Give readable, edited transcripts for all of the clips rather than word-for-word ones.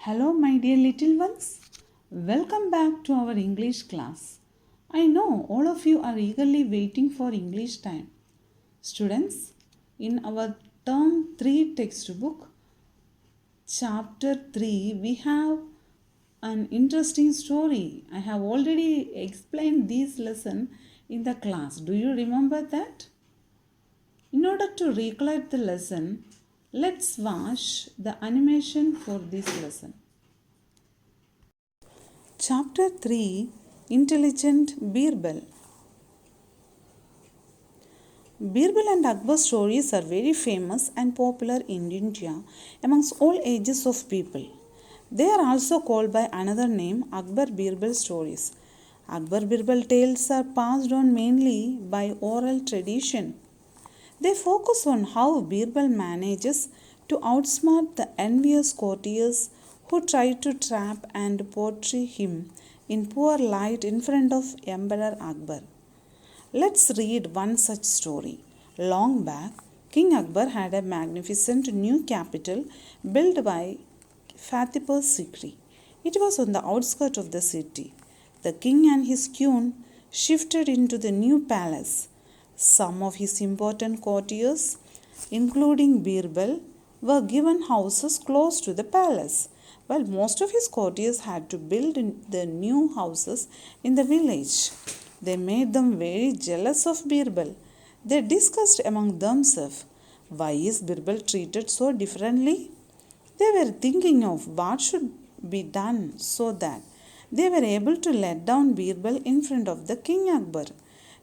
Hello, my dear little ones. Welcome back to our English class. I know all of you are eagerly waiting for English time. Students, in our Term 3 textbook, Chapter 3, we have an interesting story. I have already explained this lesson in the class. Do you remember that? In order to recollect the lesson, let's watch the animation for this lesson. Chapter 3 Intelligent Birbal. Birbal and Akbar stories are very famous and popular in India amongst all ages of people. They are also called by another name Akbar Birbal stories. Akbar Birbal tales are passed on mainly by oral tradition. They focus on how Birbal manages to outsmart the envious courtiers who try to trap and portray him in poor light in front of Emperor Akbar. Let's read one such story. Long back, King Akbar had a magnificent new capital built by Fatehpur Sikri. It was on the outskirts of the city. The king and his queen shifted into the new palace. Some of his important courtiers, including Birbal, were given houses close to the palace, while most of his courtiers had to build the new houses in the village. They made them very jealous of Birbal. They discussed among themselves, why is Birbal treated so differently? They were thinking of what should be done so that they were able to let down Birbal in front of the King Akbar.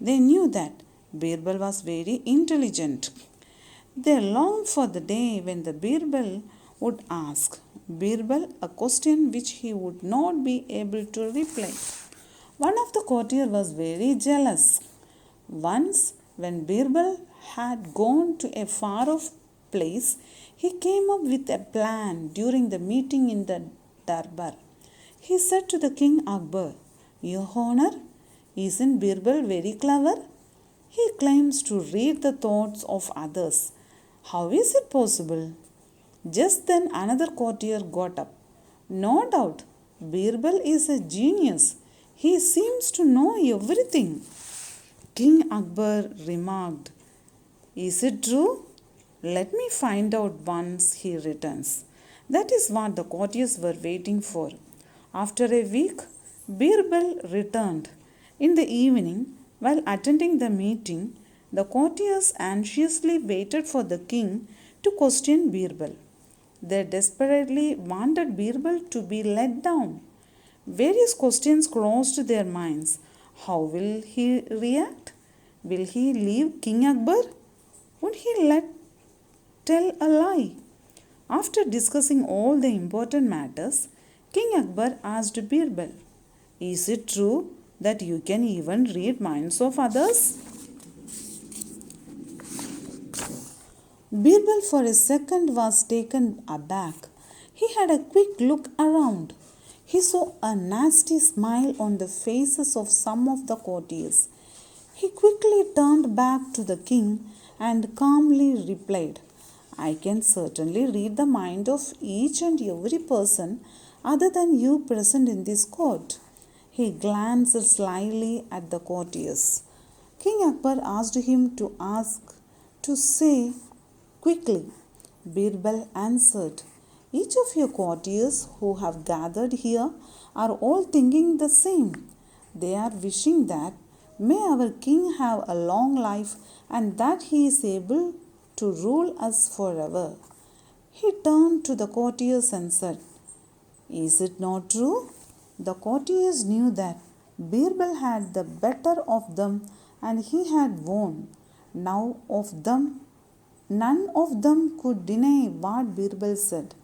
They knew that Birbal was very intelligent. They longed for the day when the Birbal would ask Birbal a question which he would not be able to reply. One of the courtiers was very jealous. Once, when Birbal had gone to a far off place, he came up with a plan during the meeting in the Darbar. He said to the King Akbar, Your Honor, isn't Birbal very clever? He claims to read the thoughts of others. How is it possible? Just then another courtier got up. No doubt, Birbal is a genius. He seems to know everything. King Akbar remarked, Is it true? Let me find out once he returns. That is what the courtiers were waiting for. After a week, Birbal returned. In the evening, while attending the meeting, the courtiers anxiously waited for the king to question Birbal. They desperately wanted Birbal to be let down. Various questions crossed their minds. How will he react? Will he leave King Akbar? Would he tell a lie? After discussing all the important matters, King Akbar asked Birbal, Is it true that you can even read minds of others? Birbal for a second was taken aback. He had a quick look around. He saw a nasty smile on the faces of some of the courtiers. He quickly turned back to the king and calmly replied, I can certainly read the mind of each and every person other than you present in this court. He glanced slyly at the courtiers. King Akbar asked him to say quickly. Birbal answered, Each of your courtiers who have gathered here are all thinking the same. They are wishing that may our king have a long life and that he is able to rule us forever. He turned to the courtiers and said, Is it not true? The courtiers knew that Birbal had the better of them and he had won. None of them could deny what Birbal said.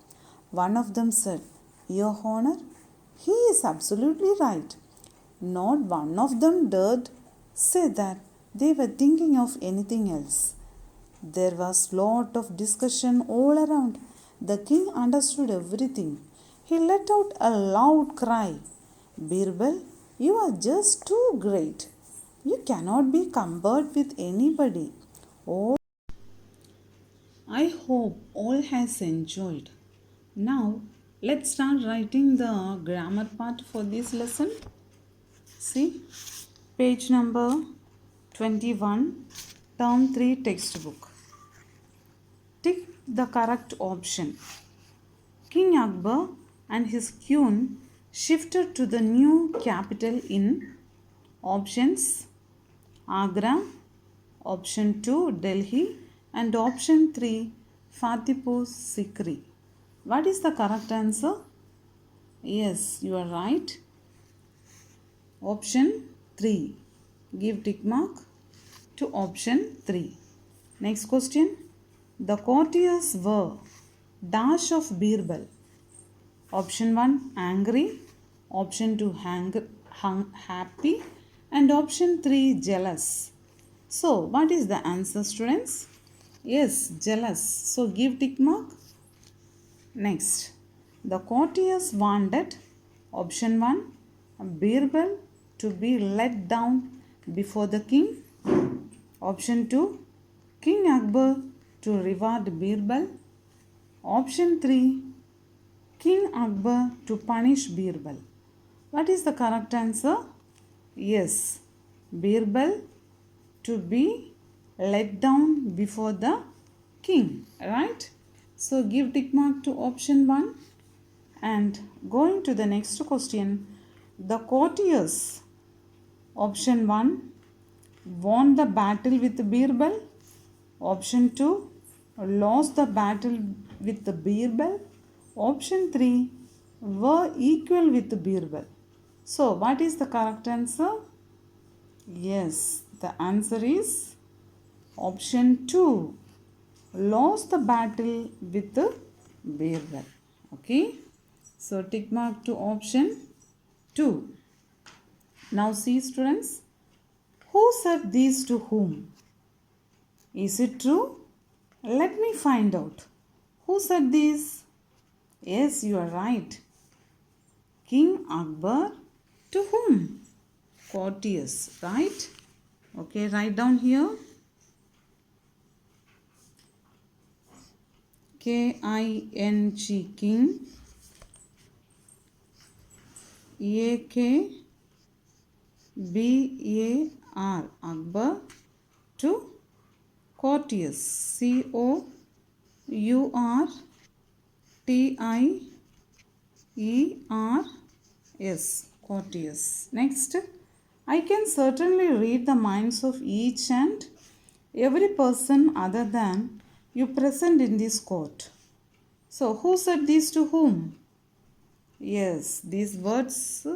One of them said, Your Honor, he is absolutely right. Not one of them dared say that they were thinking of anything else. There was lot of discussion all around. The king understood everything. He let out a loud cry. Birbal, you are just too great. You cannot be compared with anybody. Oh, I hope all has enjoyed. Now Let's start writing the grammar part for this lesson. See, page number 21, term 3 textbook. Tick the correct option. King Akbar and his queen shifted to the new capital in options Agra, option 2 Delhi, and option 3 Fatehpur Sikri. What is the correct answer? Yes, you are right. Option 3. Give tick mark to option 3. Next question. The courtiers were dash of Birbal. Option 1 angry, option 2 happy, and option 3 jealous. So, what is the answer, students? Yes, jealous. So, give tick mark. Next, the courtiers wanted option 1 Birbal to be let down before the king. Option 2 King Akbar to reward Birbal. Option 3 King Akbar to punish Birbal. What is the correct answer? Yes, Birbal to be let down before the king, right? So give tick mark to option 1 and going to the next question. The courtiers, option 1 won the battle with Birbal. Option 2 lost the battle with Birbal. Option 3 were equal with Birbal. So what is the correct answer? Yes, the answer is option 2 lost the battle with Birbal. Okay, so tick mark to option 2. Now see, students, who said these to whom? Is it true? Let me find out. Who said this? Yes, you are right. King Akbar to whom? Courtiers, right? Okay, write down here. K-I-N-G, king. A-K-B-A-R, Akbar to courtiers. C-O-U-R-T-I-E-R-S, courtiers. Next, I can certainly read the minds of each and every person other than you present in this court. So, who said these to whom? Yes, these words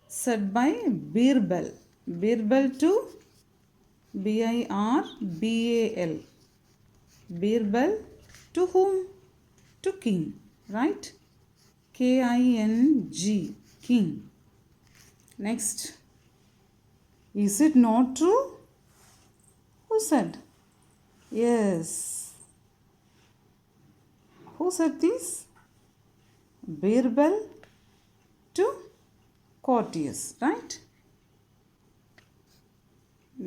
said by Birbal. Birbal to B-I-R-B-A-L. Birbal to whom? To king, right? K-I-N-G, king. Next, is it not true? Who said? Yes. Who said this? Birbal to courtiers, right?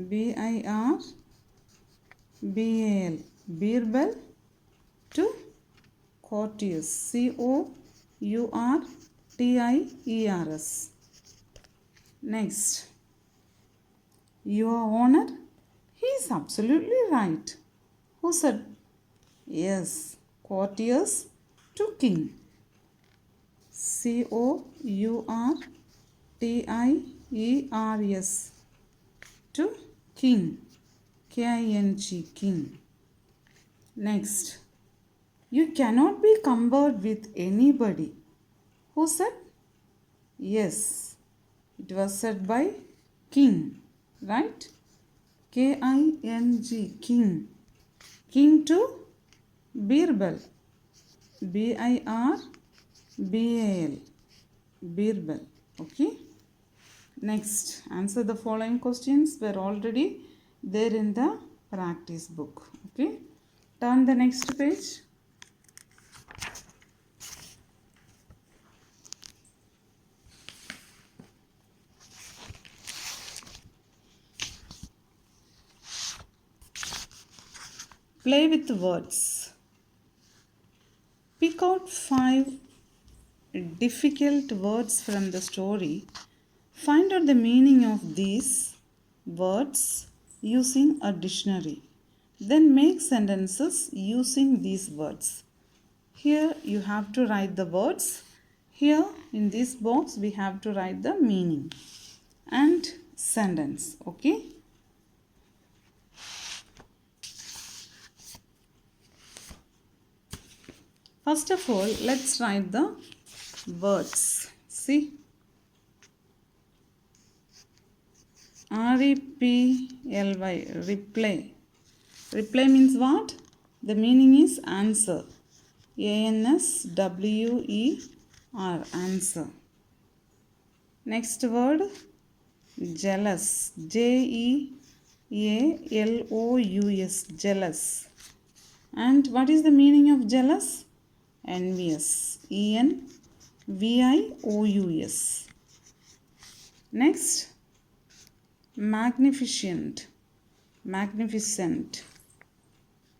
B-I-R-B-A-L. Birbal to courtiers. C-O-U-R-T-I-E-R-S. Next, Your Honor, he is absolutely right. Who said? Yes, courtiers to king. C-O-U-R-T-I-E-R-S to king. K-I-N-G, king. Next, you cannot be compared with anybody. Who said? Yes, it was said by king, right? K-I-N-G, king. King to Birbal. B-I-R-B-A-L. Birbal. Okay. Next, answer the following questions were already there in the practice book. Okay. Turn the next page. Play with words. Pick out 5 difficult words from the story. Find out the meaning of these words using a dictionary. Then make sentences using these words. Here you have to write the words. Here in this box we have to write the meaning and sentence. Okay. First of all, let's write the words. See. R-E-P-L-Y, reply. Reply means what? The meaning is answer. A-N-S-W-E-R, answer. Next word, jealous. J-E-A-L-O-U-S, jealous. And what is the meaning of jealous? Envious. E-N-V-I-O-U-S. Next, magnificent. Magnificent.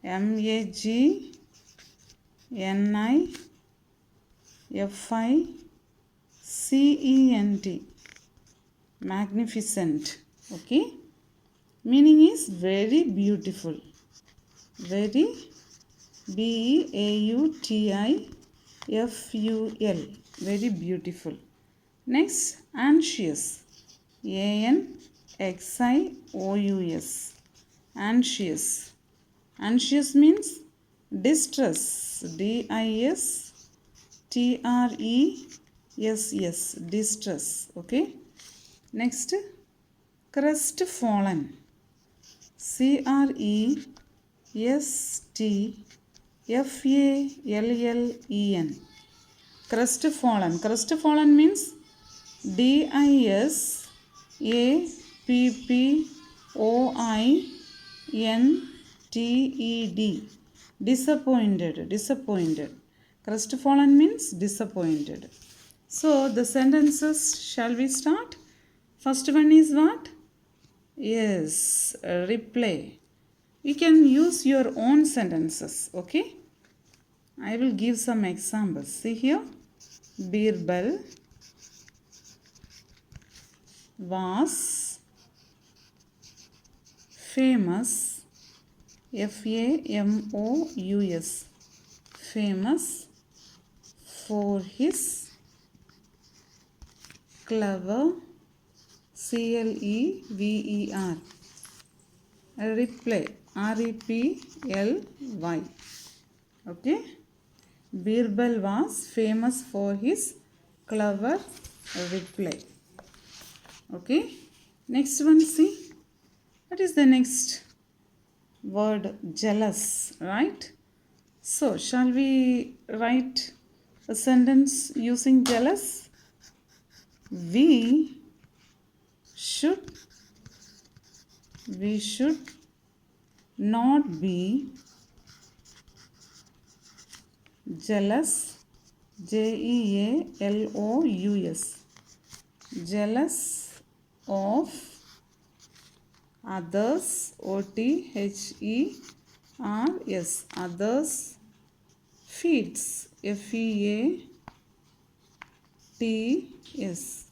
M-A-G-N-I-F-I-C-E-N-T. Magnificent. Okay. Meaning is very beautiful. Very B-E-A-U-T-I-F-U-L. Very beautiful. Next, anxious. A-N-X-I-O-U-S. Anxious. Anxious means distress. D-I-S-T-R-E-S-S. Distress. Okay. Next, crestfallen. C-R-E-S-T-F-A-L-L-E-N. Crestfallen. Crestfallen means D-I-S-A-P-P-O-I-N-T-E-D. Disappointed. Disappointed. Crestfallen means disappointed. So the sentences, shall we start? First one is what? Yes, reply. You can use your own sentences. Okay. I will give some examples. See here. Birbal was famous, F-A-M-O-U-S, famous for his clever, C-L-E-V-E-R, reply, R-E-P-L-Y. Okay. Birbal was famous for his clever reply. Okay. Next one, see. What is the next word? Jealous, right? So, shall we write a sentence using jealous? We should not be jealous, J-E-A-L-O-U-S, jealous of others, O-T-H-E-R-S, others feats, F-E-A-T-S,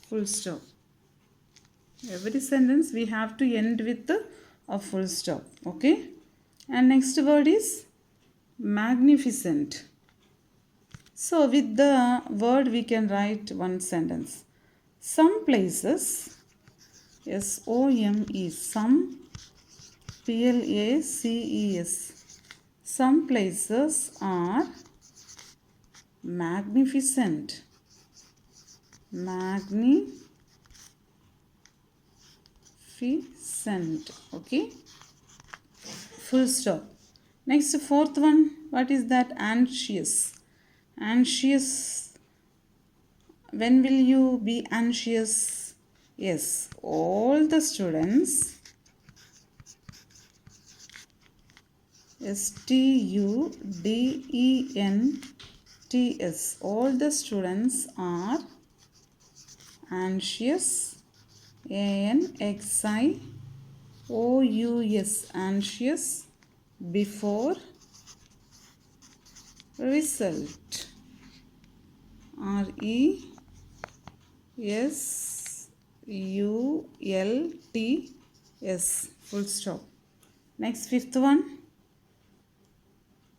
full stop. Every sentence we have to end with a full stop. Okay. And next word is magnificent. So with the word we can write one sentence. Some places, S-O-M-E, some, P-L-A-C-E-S, some places are magnificent. Magnificent. Okay. Full stop. Next, fourth one. What is that? Anxious. Anxious. When will you be anxious? Yes, all the students, S-T-U-D-E-N-T-S, all the students are anxious, A-N-X-I-O-U-S, anxious before result, Crestults. Full stop. Next, fifth one.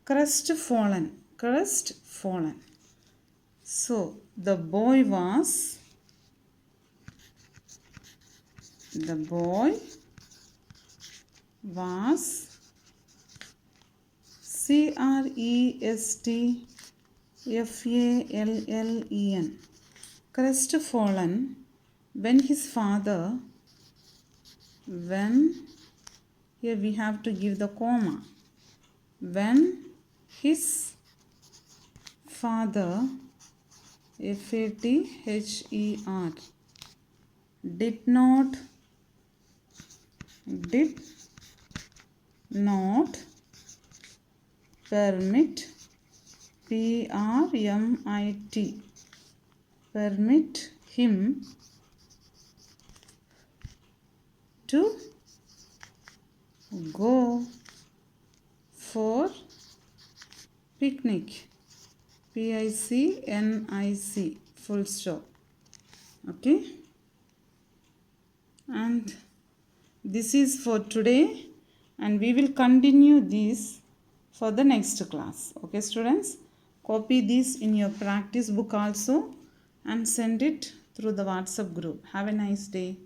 Crestfallen. Crestfallen. So the boy was Crestfallen. Crestfallen when his father, here we have to give the comma, when his father, Father, did not permit, permit him to go for picnic, picnic, full stop. Okay, and this is for today, and we will continue this for the next class. Okay students, copy this in your practice book also and send it through the WhatsApp group. Have a nice day.